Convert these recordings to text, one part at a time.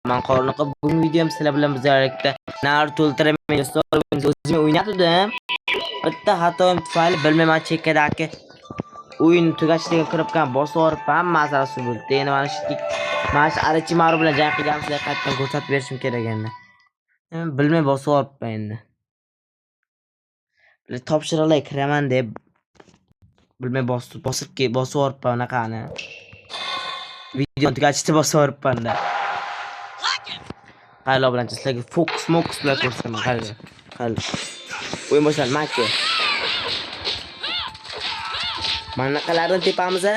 Men Qorniqov bugungi videom sizlar bilan birgalikda Naruto Ultraman Story o'zim o'ynatdim. Bitta xatoim tufayli bilmayman chekkadagi o'yin tugashiga kirib qolgan bosib hammasi asl bo'ldi. Endi mana shu Orochimaru bilan jang qilganimni sizlarga qaytadan ko'rsatib berishim kerak endi. Bilmay bosib olibman endi. Topshiriqlar kiraman deb bilmay bosib olibman unaqani. Video tugatishni bosib olibman-da. Qaylar bilan sizlarga fokus bilan ko'rsataman. Qaylar. O'yin boshlandi, maka. Mana qalarni tepamiz-a?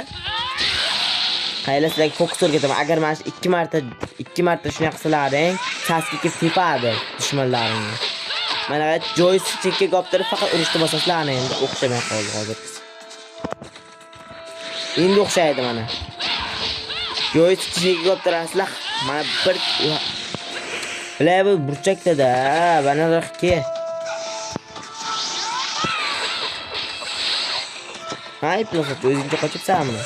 Qaylar sizlarga fokus o'rgataman. Agar mana shu 2 marta shunday qilsalaring, Sasuke tepadi dushmanlaringni. Mana joystickga goptirib faqat urishni bosasizlar, endi o'xshamay qoldi hozir. Endi o'xshaydi mana. Joystickga goptirasizlar, mana bir bu burchakda-da, mana roqqa. Hay, plasa o'zingga qochibsan buni.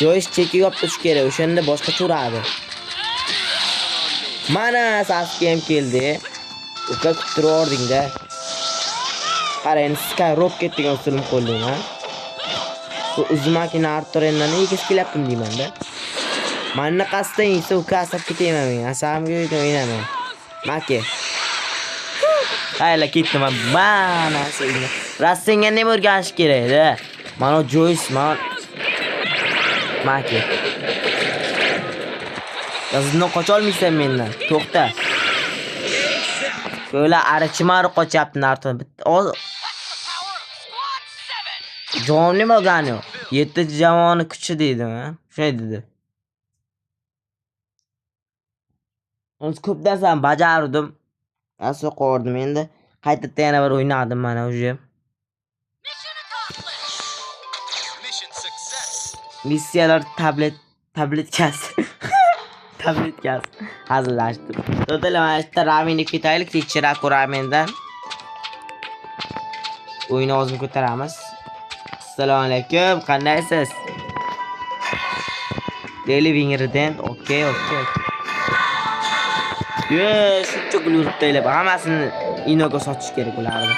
Joystickga goptirish kerak, o'shanda boshqacha uradi. Mana Sasuke ham keldi. Uka kutib ording-da. Qarang, Sky Rocket degan usulni qo'llayman, ha. Bu Uzumaki Naruto rendan nega kelyaptim deyman-da. Mana qasdan esa uka asab ketayman men. Asabimga o'ynamayman. Maka. Qayla ketdim mana senga. Rassenga nima o'rganish kerak-da? Mana Joyce Maka. Yozdan qocha olmaysan mendan. To'xta. Ko'la Orochimaru qochyapti Naruto. Jonni bo'lgani. 7 jamoani kuchi deydimi? Shunday dedi. O'z ko'p narsani bajardim. Aslo qo'rdim endi. Qaytadan yana bir o'ynadim mana o'sha. Missiyalar tabletkasi. Tabletkasi. Hazillashdim. To'dalamashda Ramenga ketaylik, Ichiraku Ramendan. O'yinni ozmi ko'taramiz. Assalomu alaykum, qandaysiz? Daily Winger'dan. Okay. Shuncha gul uribdaylar. Hammasini Inoga sotish kerak ularni.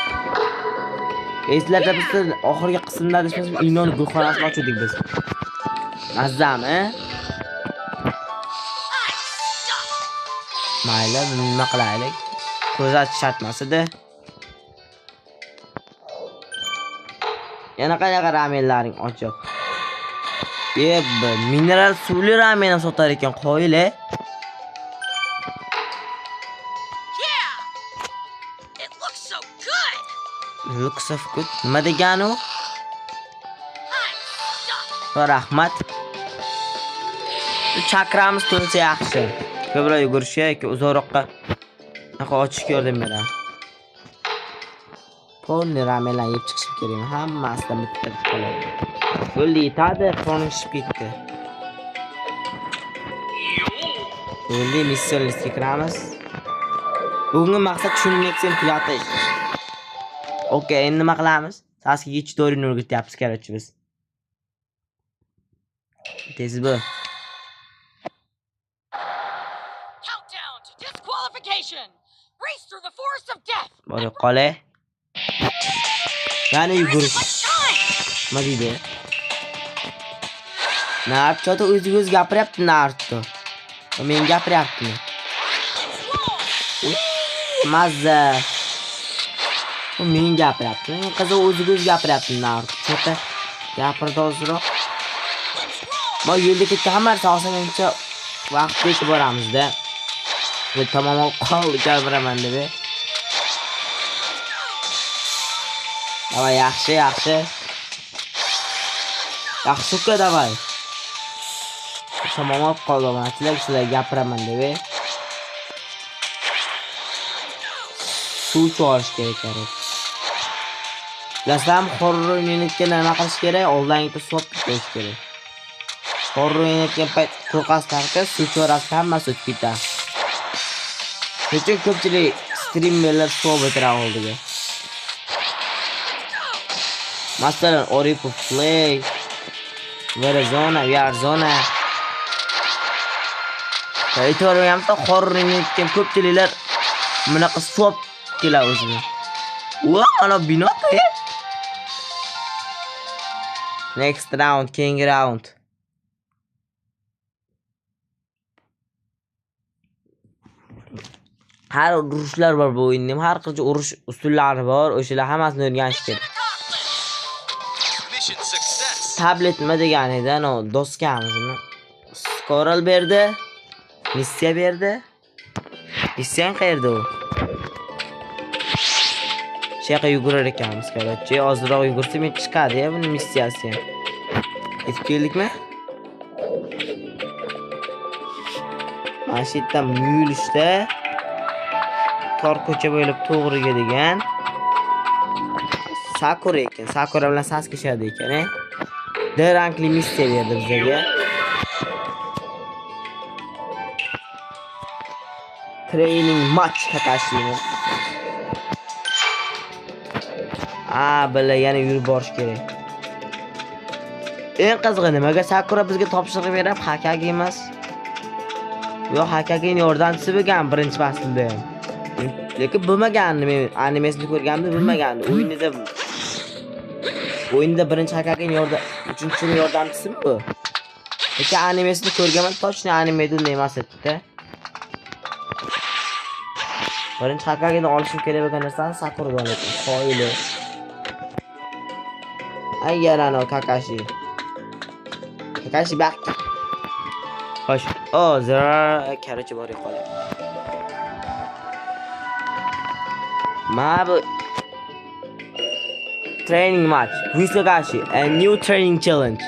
Eslarda biz oxirgi qismda biz Inoni gulxonasini ochdik biz. Mazzami? Mayli, nima qilaylik? Ko'zat shartmasida. Yana qanaqa ramenlaring ochiq? Mineral suvli ramen ham sotar ekan, qo'yile. Looks of good. Nima degani u? Rahmat. Chakramiz to'lsa yaxshi. Ko'proq yugurish yoki uzoqroqqa ochish yordam beradi. Polni ramenlar yeb chiqishim kerak. Hammasidan bitta qoladi. Qo'lda yetadi, qo'nim shib ketdi. Endi missiyaga kiramiz. Bugungi maqsad shuningdek platish. Okay, endi nima qilamiz? Sasuke Ichidorini o'rgatyapmiz kerakchi biz. Tez bu. Countdown to disqualification. Race through the forest of death. Bora qole. Yana yugurish. Nima deydi? Naruto o'z gapiryapti Naruto. Men gapiryaptimi? Mazza. U men gapiryapti. Qizi o'z gapiryapti Naruto. Chota gapirdi ozroq. Ma yo'lda ketdi hammasi osancha vaqtga yetib boramizda. Men tamomon qoldi gapiraman deb. Davay yaxshi. Yaxshi-ku davay. Tamomon qoldim. Sizlarga gapiraman deb. Suv olish kerak. Lasam horror o'ynayotgan nima qilish kerak? Oldinga suv qo'yish kerak. Horror o'ynayotgan payt qo'rqaslarga suv chorasi hammasi o'tib ketadi. Lekin ko'pchilik streamerlar suv o'tira oldiga. Masalan, Oripo Play, Verizona, Yarzona. Aytib horrini etgan ko'pchiliklar bunaqa swap keladi o'zini. Va ana bino. Next round, keyingi round. Har urushlar bor bu o'yinning. Har qancha urush usullari bor. O'shalar hammasini o'rganish kerak. Mission success. Tablet nima deganida, no, doskamizni. Skoral berdi. Missiya berdi. Missiya qayerda u? Shayqa yugurar ekanmiz, qarorchi. Ozroq yugursa men chiqadi-ya buni missiyasi ham. Yetib keldikmi? Mana shu yerdan yurishda tor ko'cha bo'ylab to'g'riga degan Sakura ekan. Sakura bilan saskishadi ekan, D rankli missiya berdi bizga. Training match Kakashini. Bala yana yurib borish kerak. Eng qizig'i nimaga Sakura bizga topshiriq berib, Hakagi emas. Yo'q, Hakagining yordamchisi bo'lgan birinchi faslda ham. Lekin bo'lmagandi, men animesini ko'rganimda bo'lmagandi. O'yinda birinchi Hakagining uchinchi yordamchisimi bu? Lekin animesini ko'rganman, точно animeda unday emas edi-da. Birinchi Hakagini olishim kerak bo'lgan narsani Sakuradan oldim. Qoyili. Ayyarano Kakashi. Kakashi back. Xo'sh. Zara karachi bor qoldi. Mab training match. With Kakashi, a new training challenge.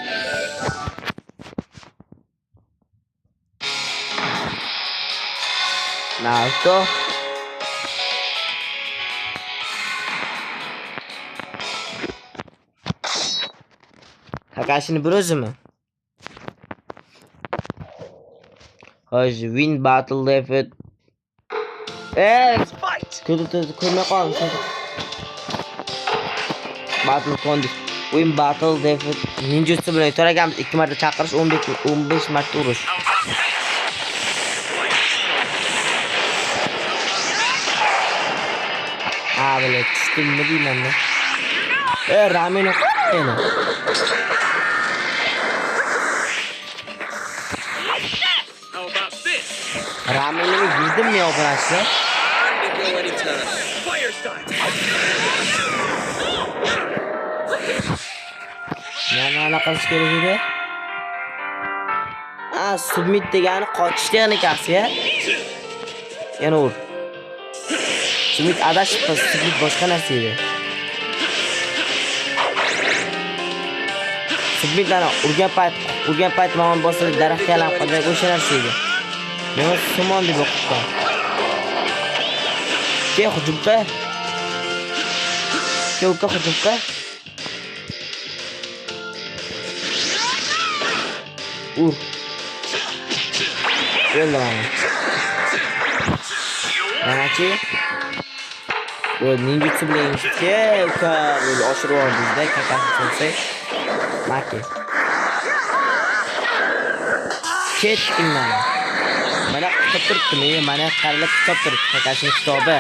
Naruto. Kakashini bir o'zimi? Xo'sh, win battle defeat. Fight. Ko'rmay qoldim. Battle condition. Win battle defeat. Ninjutsu bilan to'raganmiz 2 marta chaqirish, 15 marta urish. Bale, tushdim deyman-da. Ramen qo'yma. How about this? Ramenni yedimmi yo'qolashni? Go anytime. Fire style. Mana qilish kerak edi. Submit degani qochish texnikasi-ya. Yana ur. Submit adashib submit boshqa narsa edi. Submitlarni urgan payt mana bo'lsa daraxtga aylanib qolgan o'sha narsa edi. Men Sumon deb o'qibman. Ke hujumga. Ke hujumga. Yo'llaman. Manachi. Bu ninjutsu bilan uka oshirib oldingizda Kakashi sensei. Maki. Ketding mana. Mana kutib turibdi, mana qaralab kitob turibdi, Kakashining kitobi.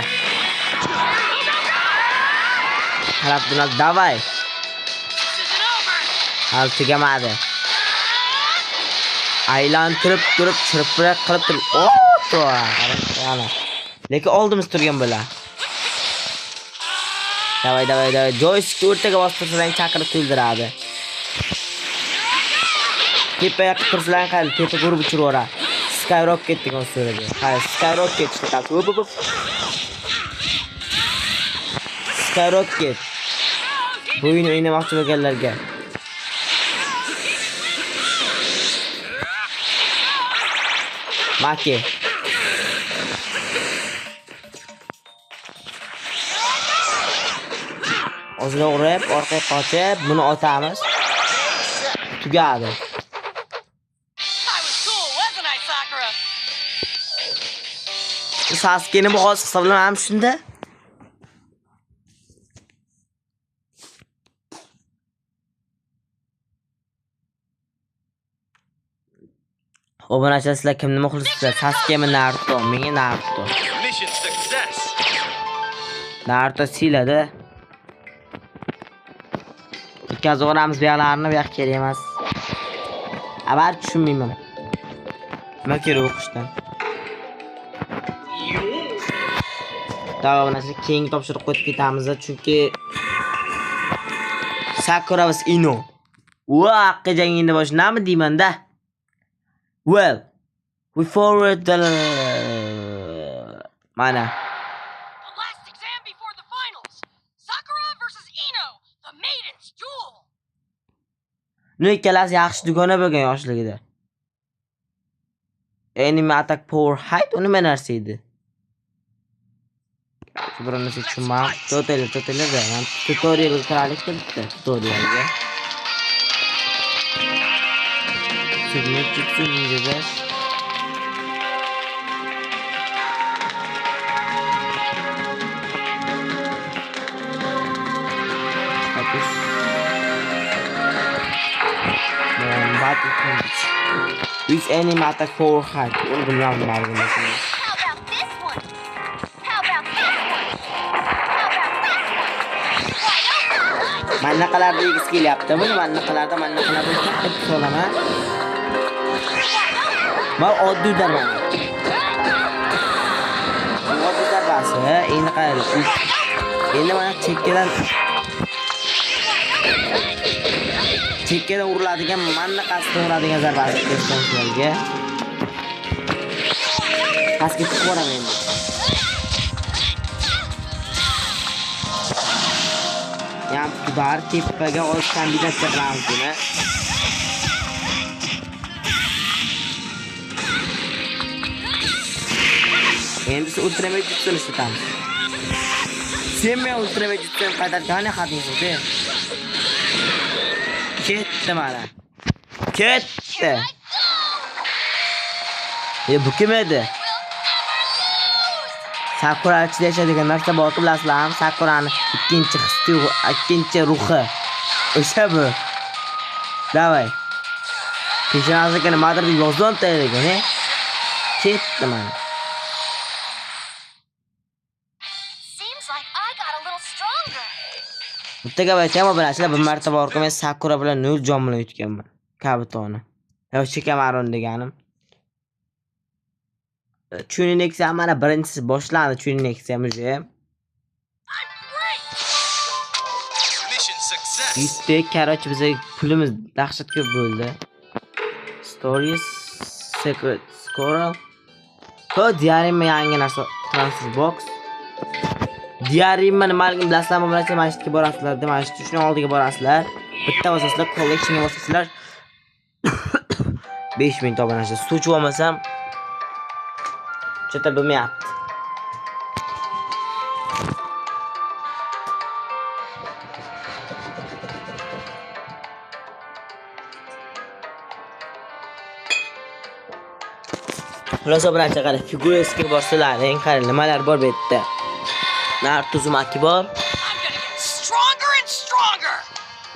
Qarab turib, davay. Hal tugamadi. Aylantirib turib, chirpirak qilib turib, ana. Lekin oldimiz turgan bo'la. Davay. Joystick o'rtaga bostirsalang chaqirib to'ldiradi. Tepaga qirslang qal, tepa urib uchiraveradi. Skyrocket degan so'radi. Skyrocket chiqadi. Skyrocket. Bu o'yinni o'ynamoqchi bo'lganlarga. Maki. Ozroq urib, orqaga qochib, buni otamiz. Tugadi. Sasuke'ni bu hozir hisoblamam shunda. Obunachilar sizlar kimni muxlislar? Sasuke Naruto, menga Naruto. Mission success. Naruto siladi. Ikkaz o'ramiz bu yoqlarni bu yoq kerak emas. Abar tushunmayman. Nima kerak o'qishdan? Davom etsak keyingi topshiriq qo'yib ketamiz chunki Sakura vs Ino. Va jangini boshlanami deyman-da. Well, we forward the mana. The last exam before the finals. Sakura versus Ino, the maidens duel. Nu ikkalasi yaxshi dugona bo'lgan yoshligida. Enemy attack power height uni nima narsa edi? Birinchisi tushunmam. Tutorialda men tutorial qilalik qilibdi. Tutorialga. Signature ninja. Which enemy attack power height? Uni bilmadim baribir. How about this one? How about this one? How about this one? Wide open! Mannaqalarda egisi kelyapti. Buni mannaqalarda katta solaman. Men oddiy darman. Oddiy darbasi, endi qarang. Endi mana chekkadan uriladigan mannaqasdan uradigan zarbasi kestonlarga. Pastga chiqib boraman endi. Yam tubar tepaga olib kombinatsiya qilamiz buni. Endi siz ultramet jutsini ishlatamiz. Sen men ultramet jutsini qaytargani hadingizda. Ketdi mana. Ketdi. Bu kim edi? Sakura ichida yashaydigan narsa bor bilasizlarmi? Sakurani ikkinchi ruhi. O'sha bu. Davay. Peshonasiga nimadir yozdan tayyorlagan, ketdi mana. Seems like I got a little stronger. Bittaga aytaymi bilasizlar, bir marta borib men Sakura bilan 0 jon bilan yutganman. Kabutoni. Yo'q, Kamaron deganim. Tuning Nexia mana birinchisi boshlandi, Tuning Nexia muje. Mission success. Yutdik, короче, bizga pulimiz dahshat ko'p bo'ldi. Stories, Secret Squirrel. Diarima yangi narsa, Transfer Box. Diarima nimaligini bilasizlarmi? Bilasizlar, masjidga borasizlar, masjid shuni oldiga borasizlar. Bitta bosasizlar, collectionga bosasizlar. 5000 obunachi. Suvchi olmasam cheta bo'lmayapti. Xulosa bilan chaqadi. Figurasiga borsalar, qarang, nimalar bor bu yerda. Naruto Uzumaki bor. I'm gonna get stronger and stronger.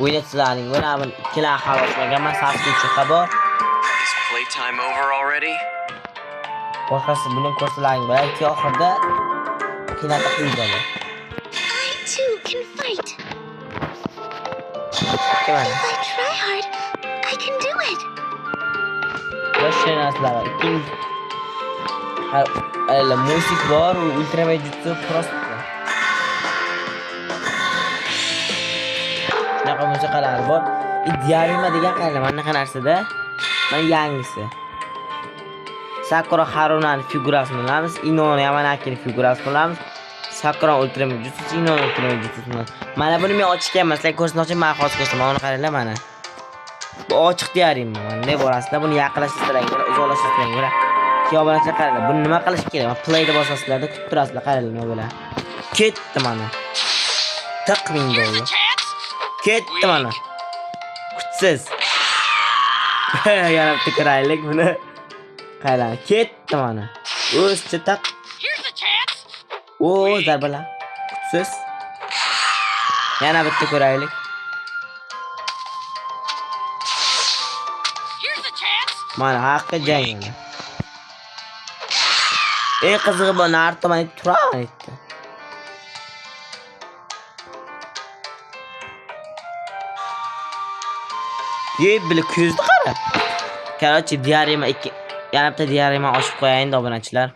O'ynatizlarning mana bu ikkilar xaloslagan, men Sasuke bor. Is playtime over already? Boshqasi buni ko'rsalaring balki oxirida kinota quyiladi. I too can fight. Keling. If I try hard, I can do it. Boshlanasizlar. Ikkinchi Ayla musik bor, ultramet jutsu prosta. Shunaqa musiqalar bor. Diarima degan qayerda mana qanaqa narsada? Mana yangisi. Sakura Harunani figurasini olamiz, Inoni Yamanakini figurasini olamiz. Sakura ultramet jutsu, Inoni ultramet jutsu. Mana buni men ochganman, sizlar ko'rsatmoqchi, men hozir ko'rsataman. Mana qaranglar mana. Bu ochiq Diarima. Mana borasizlar, buni yaqinlashtirsangiz, uzoqlashtirsangiz. Yo'qolasa qaranglar, buni nima qilish kerak? Playda bosasizlarda kutib turasizlar, qaranglar nima bo'ladi. Ketdi mana. Taqming Here's bo'ldi. a chance. Ketdi mana. Kutsiz. Yana bitta kiraylik buni. Qarang, ketdi mana. O'zcha taq. Here's a chance. O, zarbalar. Kutsiz. Yana bitta ko'raylik. Here's a chance. Mana haqqi jang. Ey qizig'i bu Naruto mana turadi. Ye bile ko'zni qara. Короче, diarema 2 yana bitta diarema ochib qo'yayin obunachilar.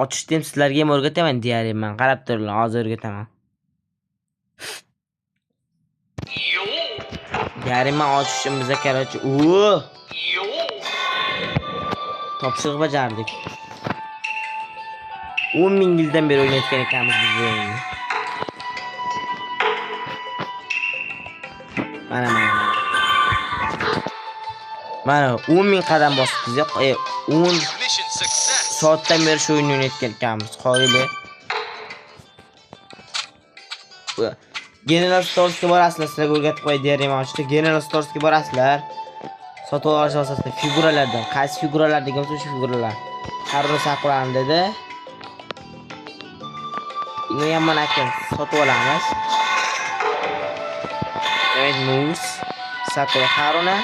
Ochishdim sizlarga ham o'rgataman diarema. Qarab turinglar, hozir o'rgataman. Diarema ochishimizda короче, topshiriq bajardik. 10,000 yildan beri o'ynayotgan ekanmiz biz bu o'yinni. Mana 10,000 qadam bosibmiz. 10 Mission success. soatdan beri shu o'yinni o'ynayotgan ekanmiz. Qoyili. General Stores'ga borasizlar, sizlarga o'rgatib qo'yay diarema ochishda. General Stores'ga borasizlar. Sotib olish asosida figuralardan, qaysi figuralar degan bo'lsa shu figuralar. Harun Sakurani dedi. Uni ham mana ekan sotib olamiz. Evet, Mus, Sakura Haruna.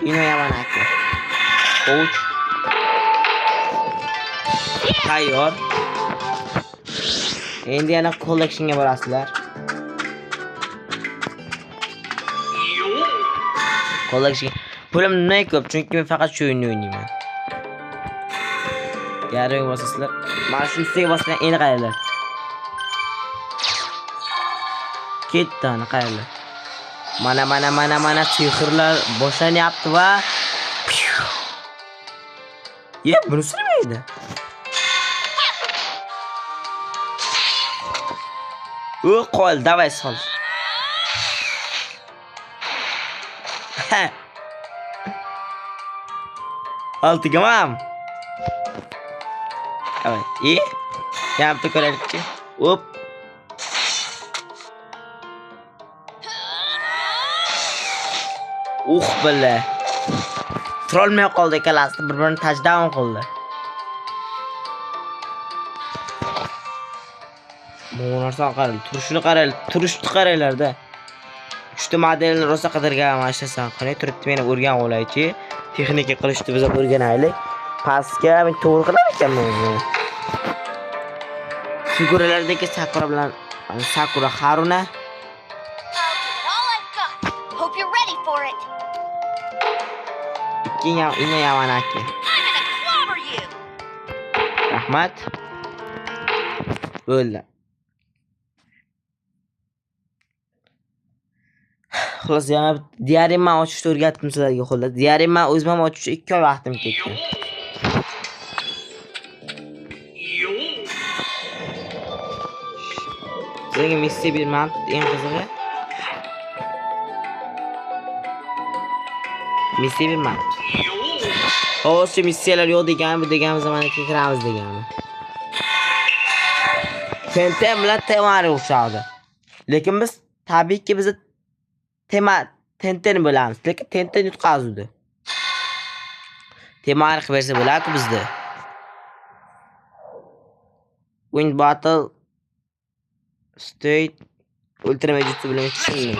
Uni ham mana ekan. Coach. Tayyor. Endi yana collectionga borasizlar. Collection. Pulim nima ko'p, chunki men faqat shu o'yinni o'ynayman. Yarim bosasizlar. Mana shu ustiga bosgan endi qaranglar. Ketdi ana qaranglar. Mana sehrlar boshlanyapti va bunisi nima edi? Qo'l, davay sol. Altıga mam. Evet, iyi. Yaptık öğretçi. Hop. Bile. Trollmay qoldi ikkalasi bir-birini touchdown qildi. Bu narsa qarang, turishni qaranglar-da. Uchta modelni rosa qidirgan mashasam. Qani turibdi meni o'rgan olaychi. Texnika qilishni biz ham o'rganaylik. Pastga men to'g'ri qilar ekanman o'zim. Figuralardagi Sakura bilan Sakura Haruna. I'll give it all I've got. Hope you're ready for it. Ikkinchi yamanaki. I'm gonna clobber you. Rahmat. O'ldi. Xullas, yana diarema ochishni o'rgatdim sizlarga xullas. Diarema o'zim ham ochishga 2 oy vaqtim ketdi. Sizlarga missiya berman, eng qizig'i. Missiya berman. Hozir missiyalar yo'q degan, bu deganimiz mana kiramiz degani. Tentem bilan temari o'xshadi. Lekin biz tabiiyki biz Tenten bilamiz. Lekin Tenten yutqazdi. Temari qilib bersa bo'lar-ku bizda. Win battle state ultra majutsu bilan tushundim.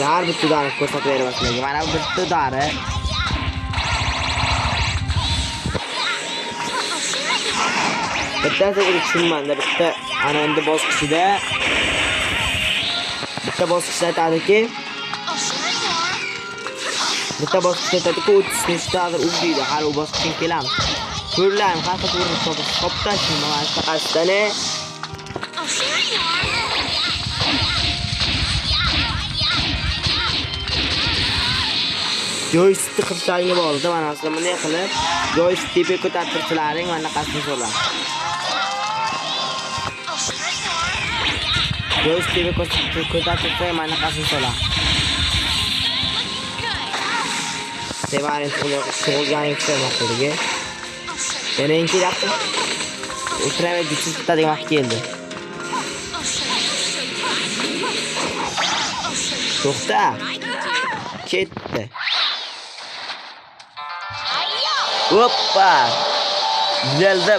Har bitta dori ko'rsatib beryapman. Mana bu bitta dori. Bittasi tushunmanda, bitta ana endi bosqichida aytadiki, o'tishda hozir u deydi, hali u bosqichga kelamiz. Ko'rlaymi, qanaqa ko'rinib qoptashmi mana shu qasdane. Joystick qilishlarga bo'ldi, mana sizlar bunday qilib joystickni ko'tarib tursalaring, mana qasdini so'rang. Joystickni ko'tarib tursang, mana qasdini so'rang. Sevaring tug'ilganing kelmoqligi. Yana eng kelyapti. Ultraman jutsu tutadigan vaqt keldi. To'xta. Ketdi. Hoppa.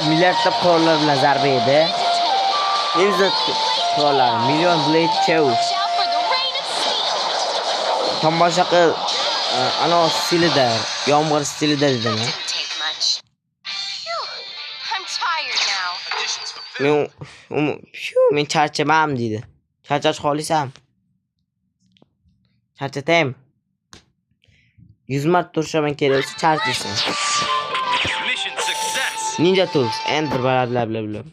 milliardlab qurollar bilan zarba edi. Endi qurollar million blade chew. Watch out for the rain of steel. Tomosha qil. Ana stilida, yomg'ir stilida dedimi? Didn't take much. Phew. I'm tired now. Conditions fulfilled. Men charchamadim deydi. Charchash xolisam. Charchatayim. 100 marta turishaman kerak, charchasin. Mission success. Ninja Tools, Ender bla.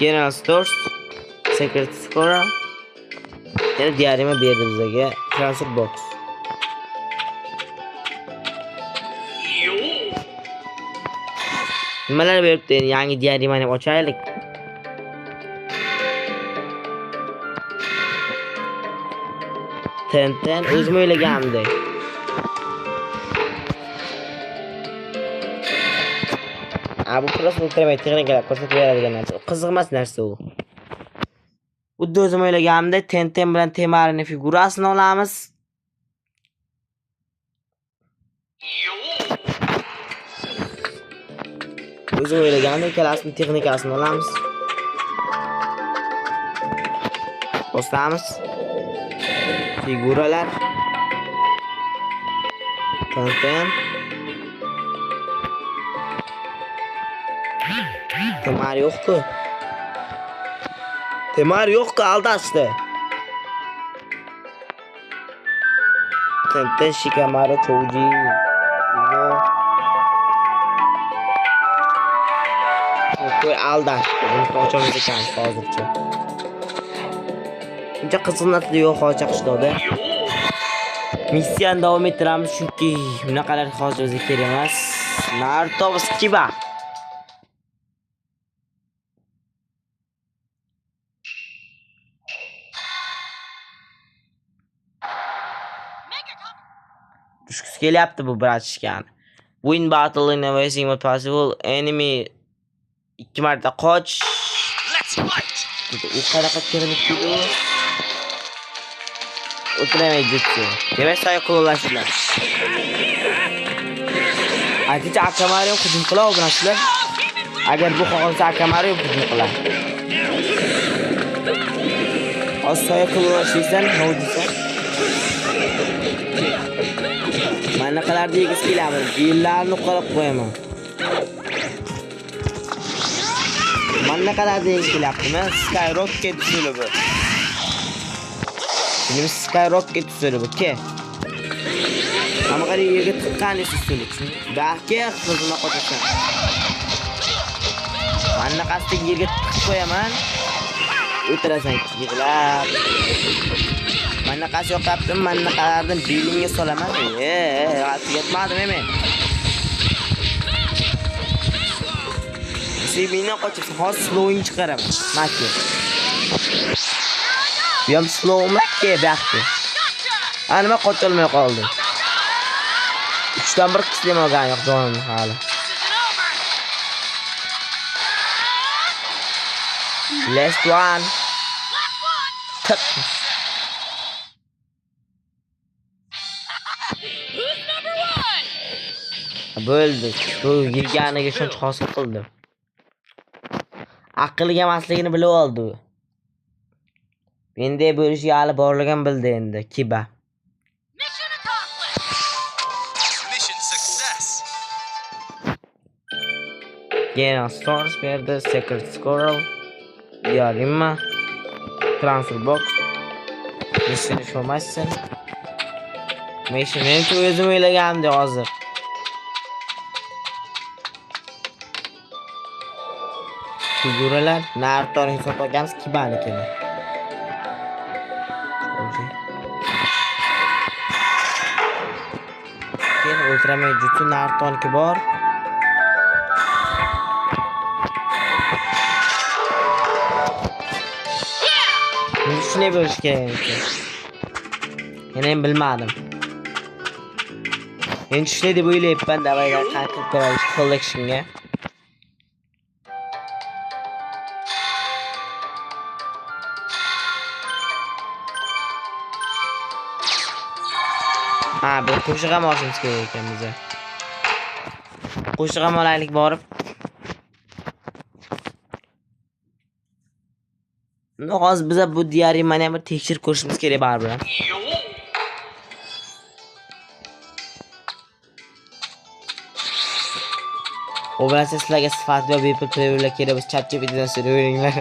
General Stores, Secret Squirrel. Yana diarima berdi bizga. Transfer Box. Nimalar beribdi endi? Yangi diarimani ham ochaylik. Tenten o'zim o'ylaganimdek. Bu просто ultramay texnikalar ko'rsatib beradigan narsa. Qiziq emas narsa u. Xuddi o'zim o'ylaganimdek, Tenten bilan Temarni figurasini olamiz. O'zim o'ylaganimdek, ikkalasini texnikasini olamiz. Bosamiz. Figuralar. Tenten. Temar yo'q-ku. Temar yo'q-ku, aldashdi. Tenten Shikamaru Chouji. Qo'y aldashdi. Buni ochamiz ekan hozircha. Buncha qiziq narsa yo'q hozircha qishloqda. Missiyani davom ettiramiz chunki bunaqalar hozir o'zi kerak emas. Naruto Skiba. Tushkisi kelyapti bu bratishgan. Win battle in everything what possible. Enemy 2 marta qoch. Let's fight. U qanaqa texnik video? Ultramay jutsu. Demak, soy qo'llashlar. Ayticha Akamaru hujum qiladi bilasizlar. Agar bu xohlasa Akamaru hujum qiladi. Soy qo'llashsan, nima deysan? Mana qalar deygiz keladi. Yillarni qilib qo'yaman. Mana qalar deygiz kelyaptimi? Skyrocket usuli bu. Benim Skyrocket usuli bu ke. Ama qari yerga tiqqan usuli. Bahki xizmatini qo'tasan. Mana qasdi yerga tiqib qo'yaman. O'tirasan yig'lab. Mana qasi yo'qaptim, mana qalardan belingga solaman. Yetmadim men. Sebini qochib hozir slowing chiqaraman. Makki. Bu ham slow makki baxti. Nima qocholmay qoldi. 3 dan 1 qislim olgan yo'q jonim hali. Last one. Who's number 1? Bo'ldi. Bu yirganiga shuncha hosil qildi. Aqlga emasligini bilib oldi u. Menday bo'lishga hali borligini bildi endi. Kiba. Mission accomplished. Mission success. General Stores berdi, Secret Squirrel, Diarima, Transfer Box, Mission Information. Mission menimcha o'zim o'ylaganimdek hozir. Figuralar Naruto'ni hisoblaganmiz, Kibanikini. Keyin Ultraman Jutsu Naruto'niki bor. Shunday bo'lish kerak ekan. Men ham bilmadim. Men shunday deb o'ylayapman, davaylar qancha ko'ramiz collectionga. Bir qo'shiq ham olishimiz kerak ekan bizga. Qo'shiq ham olaylik borib. Hozir biz bu diarimani ham bir tekshirib ko'rishimiz kerak baribir. O bilan sizlarga sifatli va bepul preverlar kerak bo'lsa ChatGPTdan so'rayveringlar.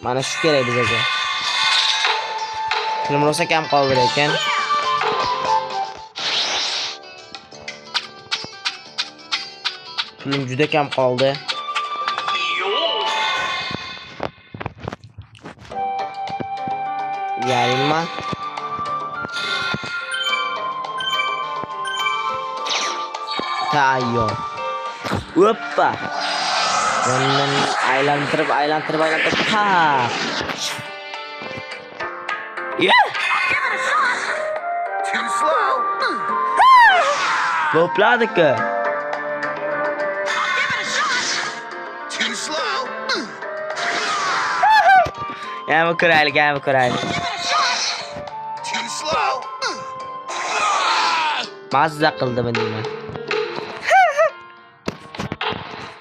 Mana shu kerak bizga. Film rosa kam qoldi ekan. Film juda kam qoldi. Yarima. Tayyor. Hoppa. Bundan aylantirib. Ha. Yeah. Too slow. To'pladik-ku. Too slow. Yana ko'raylik. Too slow. Mazza qildimi deyman.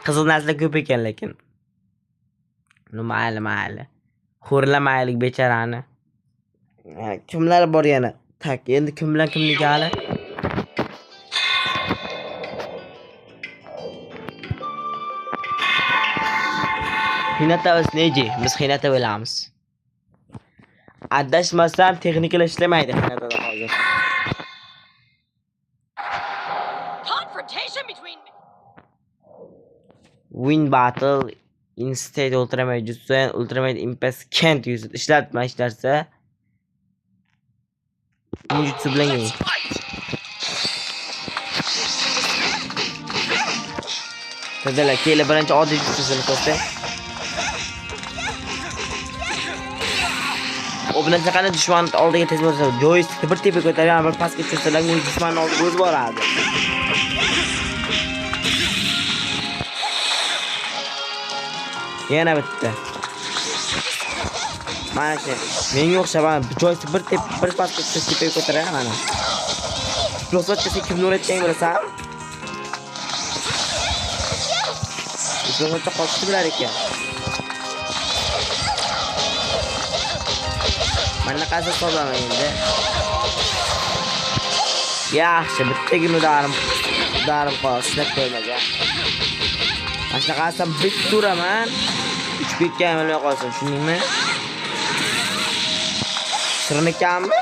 Qizil narsa ko'p ekan lekin. Mayli. Xo'rlamaylik bechorani. Kimlar bor yana? Tak, endi kim bilan kimniki hali? Hinatamiz neji? Biz Hinata bo'lamiz. Adashmasam texnikalar ishlamaydi Hinatada hozir. Confrontation between Win battle instead ultimate jutsu and ultimate impact can't use it. Ishlatsa ninjutsu bilan Let's fight. Tadala kela birinchi oddiy jutsusini ko'rsa. O bilan qana dushman oldiga tez bo'lsa, joystickni bir tepa ko'targan, bir pastga tushsalar, u dushmanning oldiga o'zi boradi. Yana bitta. Mana shu. Menga o'xshab, joystick bir pastga tepaga ko'targan mana. Prosochcha kimni o'rayotgan bilasan? Prosochcha qochib bilar ekan. Mana qancha hisoblaman endi. Yaxshi, bittagina darim qolib qo'ymagan. Mana shunaqasam bit turaman. 3 bitga amalga qolsin, tushundingmi? Sirini kammi?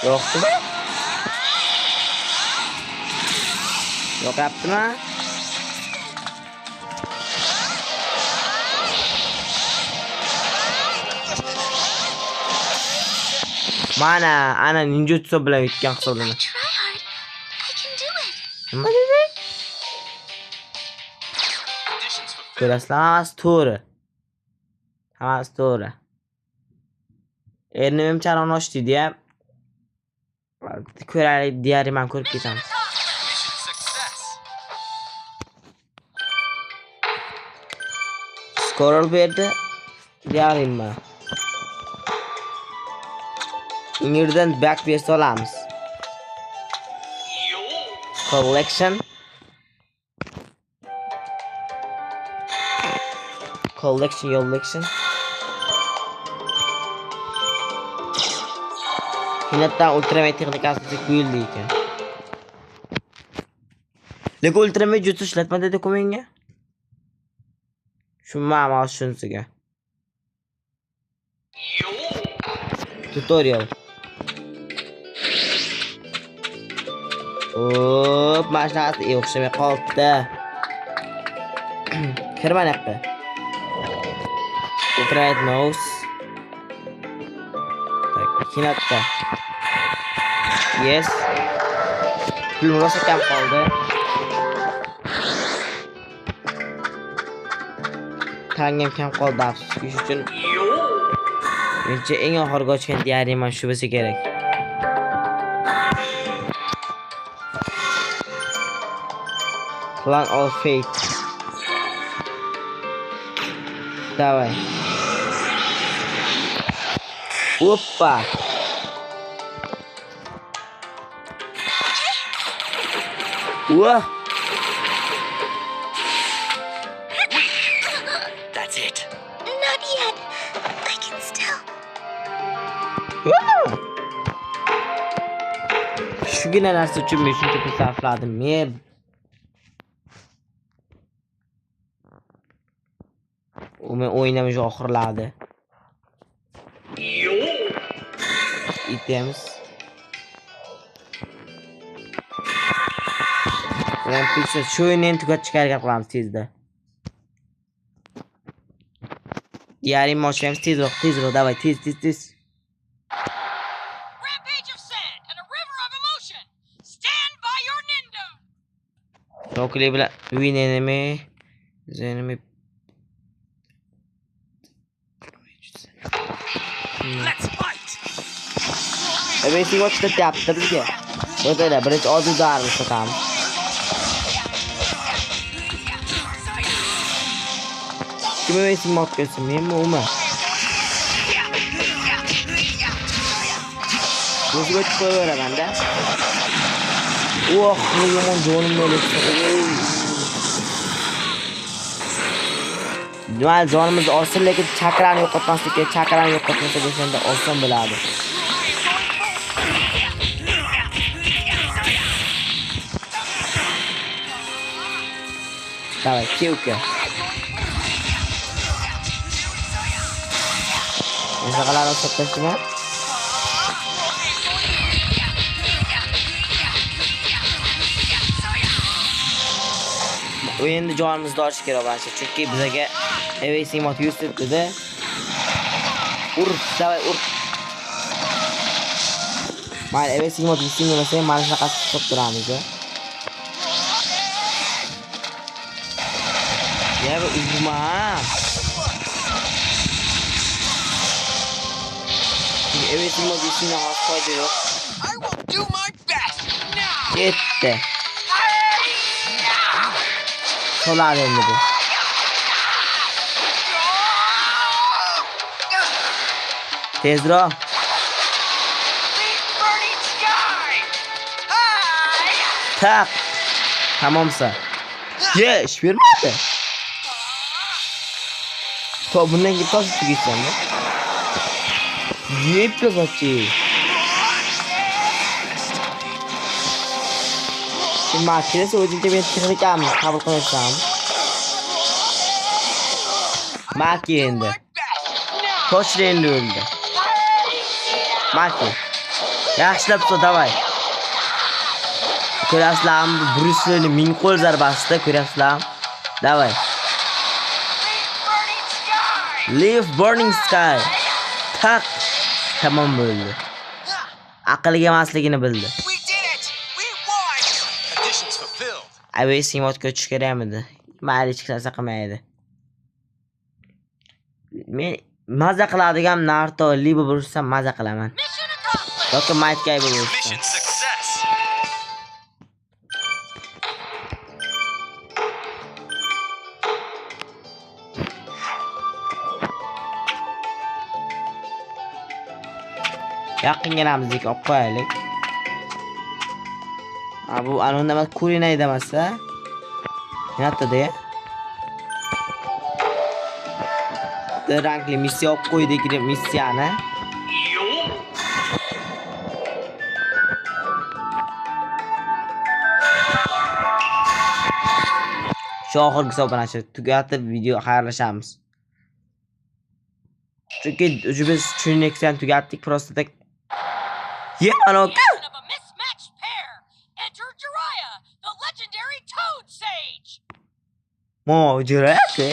Yo'qmi? Yo'qaptimi? Ana ninjutsu bilan yutgan hisoblanadi. Try hard. I can do it. Nima dedi? Conditions fulfilled. Ko'rasizlar, hammasi to'g'ri. Endi men chalon ochdidi-ya. Ko'raylik, diarim ham ko'rib ketamiz. Mission success. Scroll berdi. Diarimma. Ingirdan back bersa olamiz. Collection. Hinatdan ultimate texnikasi qo'yildi ekan. Lekin ultimate jutsu ishlatma dedi-ku menga. Tushunmayman shunisiga. Tutorial. Mana shunaqasi o'xshamay qoldi. Kirmana yoqqa. Ultimate mouse. Hinatda. Yes. Film rosa kam qoldi. Tangim kam qoldi afsuski uchun. Mencha eng oxirgi ochgan diarim shu bo'lsa kerak. Plan of Fate. Давай. Опа. Wah. shugina narsa uchun men shuncha pul sarfladim. Men o'yinimiz oxirladi. Itemiz. Men pizza shu o'yinni tugatishga harakat qilamiz tezda. Diarim mochamiz tezroq, davay, tez. Rampage of sand and a river of emotion. Stand by your Nindo. Rokli bilan win enemy. Let's fight. Everything what's the tap bizga. O'taylar, birinchi oldida armiz sotamiz. Kim everything mod qilsin, menmi umi? O'zga qo'yaveraman-da. Oh, yomon jonimni o'ldirdi. Dual jonimizni olsin, lekin chakrani yo'qotmaslik kerak. Chakrani yo'qotmasa o'shanda oson bo'ladi. Davay, kelka. Shaqalarni sottasizmi? O'yinda jonimizni olish kerak bo'lsa, chunki bizga everything mod 100 dedi. Davay, Mayli, everything mod 100 bo'lsa, mana shunaqasi tutib turamiz. Ya bu uzma. Everything mod 100 has foyda yo'q. I will do my best now. Ketdi. Soladi endi bu. Tezroq. Burning sky. Tak. Tamomsa. Ish bermadi. To bundan git tosh tugaysan. Yeb ko'zatchi. Makines o'zingga men texnikamni qabul qilasan. Maki endi. Toshli endi o'ldi. Maki. Yaxshilab so davay. Ko'rasizlarmi? Bruce Lee ming qo'l zarbasida ko'rasizlarmi? Davay. Leave burning sky. Tak. Tamom bo'ldi. Aqlga emasligini bildi. We did it. We won. Conditions fulfilled. Everything mod ko'chish kerakmidi? Mayli, hech narsa qilmaydi. Men maza qiladigan Naruto Libo bo'lsam maza qilaman. Mission accomplished. Yoki Might Guy bo'lsam. Mission success. Yaqinginamizdek olib qo'yaylik. Bu anonda emas, Kurinayda emas-a? Niyatda-da. Rankli missiya olib qo'ydik, missiyani. Shu oxirgi hisoblanishni tugatib video xayrlashamiz. Chunki biz tushunishdan tugatdik, просто так. Mana Of a mismatched pair. Enter Jiraiya, the legendary Toad Sage. Jiraiya.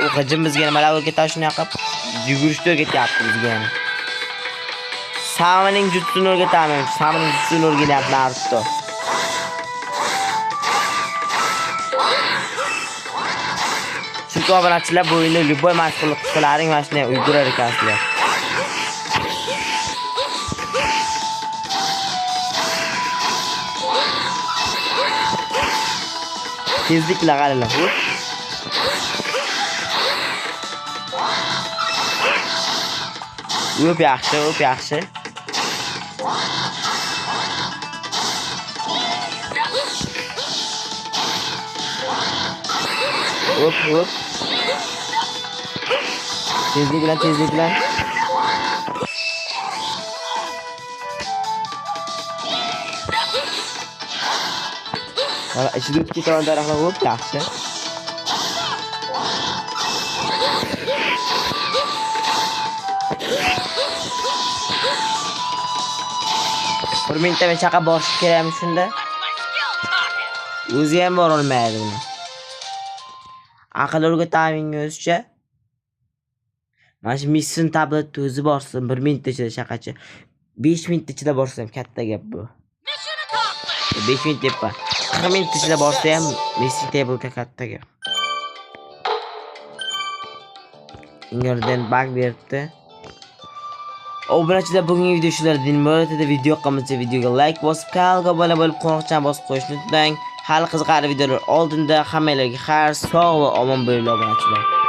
U hajim bizga nimalar o'rgatishni yoqib, yugurishni o'rgatyapti bizga. Samaning jutsini o'rgataman. Samaning jutsini o'rgatyapti Naruto. Chunki obunachilar bu o'yinda любой mashg'ulot qilsalaring mana shunday uygurar ekansizlar. Tezlik bilan qaranglar. O'p yaxshi. O'p. Tezlik bilan. ichida o'tib ketaman daraxtlar bo'lib yaxshi. Bir minutda men chaqa borish kerakmi shunda? That's my skill talking. O'zi ham bor olmaydi uni. Aql o'rgatamining o'zicha. Mana shu mission tabletni o'zi borsin 1 minutda ichida chaqachi. 5 minutda ichida borsa ham katta gap bu. Mission accomplished. 5 minut deb qo'y. 40 minut ichida borsa ham mission tabletga katta gap. Ingredient bug beribdi. Obunachilar bugungi video shular din bo'ladi. Video yoqqansa videoga like bosib, kanalga obuna bo'lib, qo'ng'iroqchani bosib qo'yishni unutmang. Hali qiziqarli videolar oldinda hammalarga xayr, sog' va omon bo'linglar obunachilar.